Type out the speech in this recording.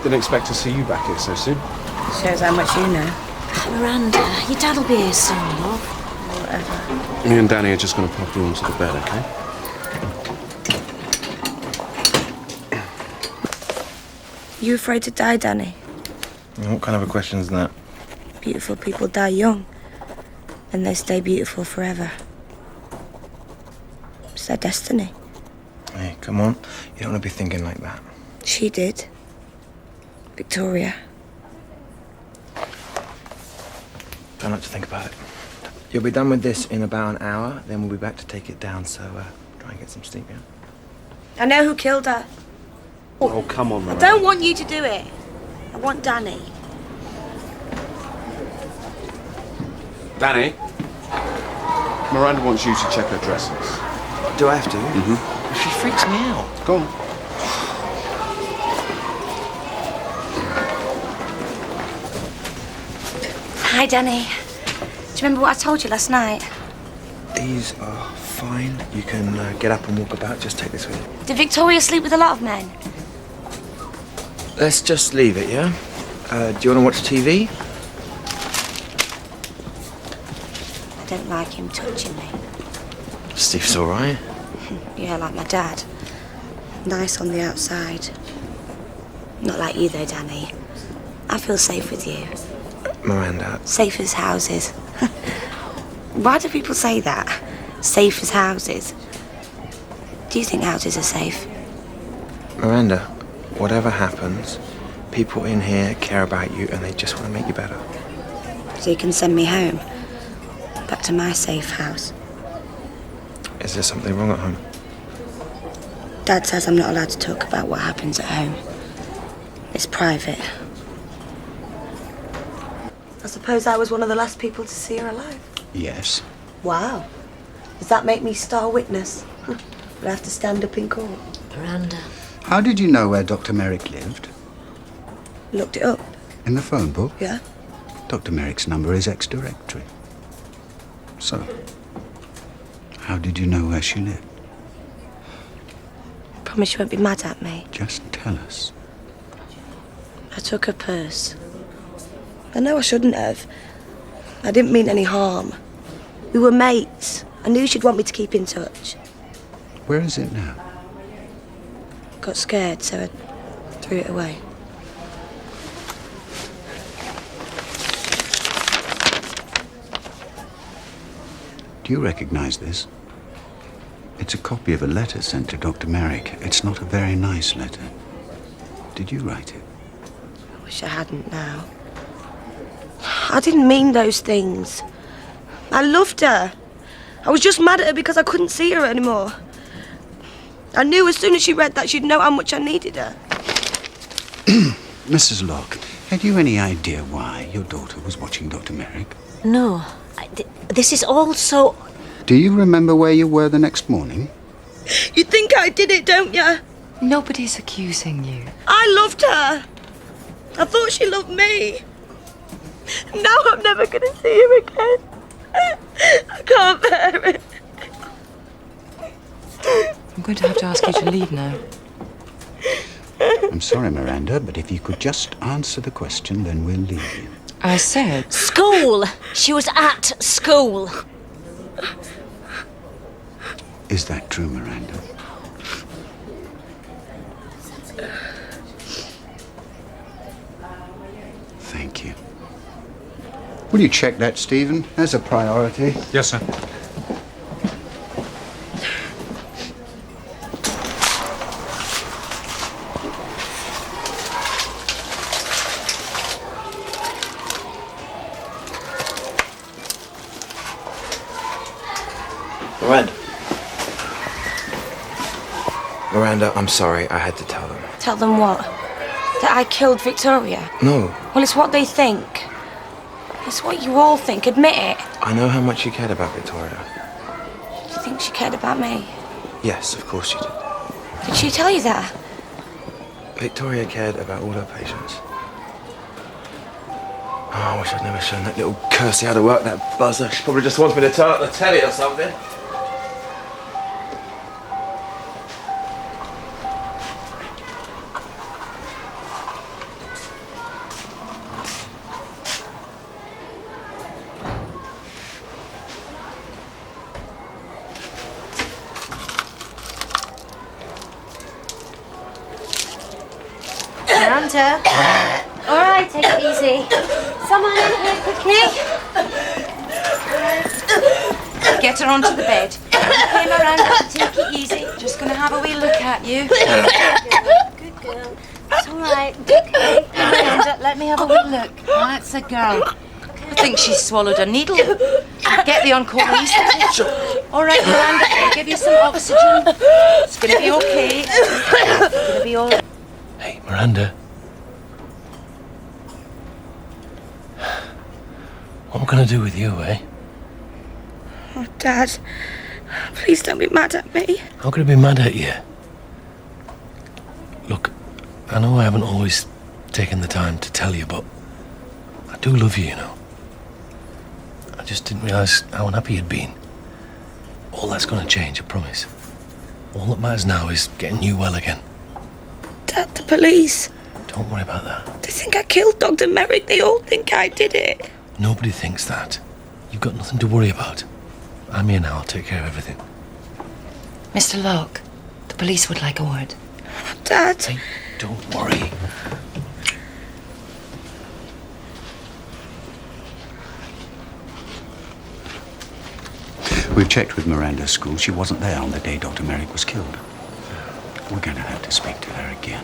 Didn't expect to see you back here so soon. Shows how much you know. Miranda, your dad'll be here soon, love. Whatever. Me and Danny are just going to pop you onto the bed, okay? You afraid to die, Danny? What kind of a question is that? Beautiful people die young, and they stay beautiful forever. It's their destiny. Hey, come on. You don't want to be thinking like that. She did. Victoria. Try not to think about it. You'll be done with this in about an hour, then we'll be back to take it down, so try and get some sleep, yeah? I know who killed her. Oh, come on, I Miranda. don't want you to do it. I want Danny. Danny, Miranda wants you to check her dresses. Do I have to? Mm-hmm. She freaks me out. Go on. Hi, Danny. Do you remember what I told you last night? These are fine. You can get up and walk about. Just take this with you. Did Victoria sleep with a lot of men? Let's just leave it, yeah? Do you want to watch TV? I don't like him touching me. Steve's all right. Yeah, like my dad. Nice on the outside. Not like you, though, Danny. I feel safe with you. Miranda. Safe as houses. Why do people say that? Safe as houses. Do you think houses are safe? Miranda, whatever happens, people in here care about you and they just want to make you better. So you can send me home? Back to my safe house? Is there something wrong at home? Dad says I'm not allowed to talk about what happens at home. It's private. I suppose I was one of the last people to see her alive. Yes. Wow. Does that make me star witness? Would I have to stand up in court? Miranda. How did you know where Dr. Merrick lived? Looked it up, In the phone book? yeah? Dr. Merrick's number is ex-directory. So, how did you know where she lived? Promise you won't be mad at me. Just tell us. I took her purse. I know I shouldn't have. I didn't mean any harm. We were mates. I knew she'd want me to keep in touch. Where is it now? Got scared, so I threw it away. Do you recognize this? It's a copy of a letter sent to Dr. Merrick. It's not a very nice letter. Did you write it? I wish I hadn't now. I didn't mean those things. I loved her. I was just mad at her because I couldn't see her anymore. I knew as soon as she read that she'd know how much I needed her. Mrs. Locke, had you any idea why your daughter was watching Dr. Merrick? No. This is all so... Do you remember where you were the next morning? You think I did it, don't you? Nobody's accusing you. I loved her. I thought she loved me. Now I'm never going to see her again. I can't bear it. I'm going to have to ask you to leave now. I'm sorry, Miranda, but if you could just answer the question, then we'll leave you. I said... School! She was at school. Is that true, Miranda? Thank you. Will you check that, Stephen? As a priority. Yes, sir. Miranda, I'm sorry. I had to tell them. Tell them what? That I killed Victoria? No. Well, it's what they think. It's what you all think. Admit it. I know how much you cared about Victoria. Do you think she cared about me? Yes, of course you did. Did she tell you that? Victoria cared about all her patients. Oh, I wish I'd never shown that little cursey how to work that buzzer. She probably just wants me to turn up the telly or something. Miranda. All right, take it easy. Someone in here quickly. Get her onto the bed. Okay, Miranda, take it easy. Just gonna have a wee look at you. Good girl. It's all right. Okay. Miranda, let me have a wee look. That's a girl. I think she's swallowed a needle. Get the on-call anaesthetist. All right, Miranda, I'll give you some oxygen. It's gonna be okay. It's gonna be all right. Hey, Miranda. What am I going to do with you, eh? Oh, Dad, please don't be mad at me. How could I be mad at you? Look, I know I haven't always taken the time to tell you, but I do love you, you know. I just didn't realise how unhappy you'd been. All that's going to change, I promise. All that matters now is getting you well again. Dad, the police. Don't worry about that. They think I killed Dr. Merrick. They all think I did it. Nobody thinks that. You've got nothing to worry about. I'm here now, I'll take care of everything. Mr. Locke, the police would like a word. Dad. Hey, don't worry. We've checked with Miranda's school. She wasn't there on the day Dr. Merrick was killed. We're going to have to speak to her again.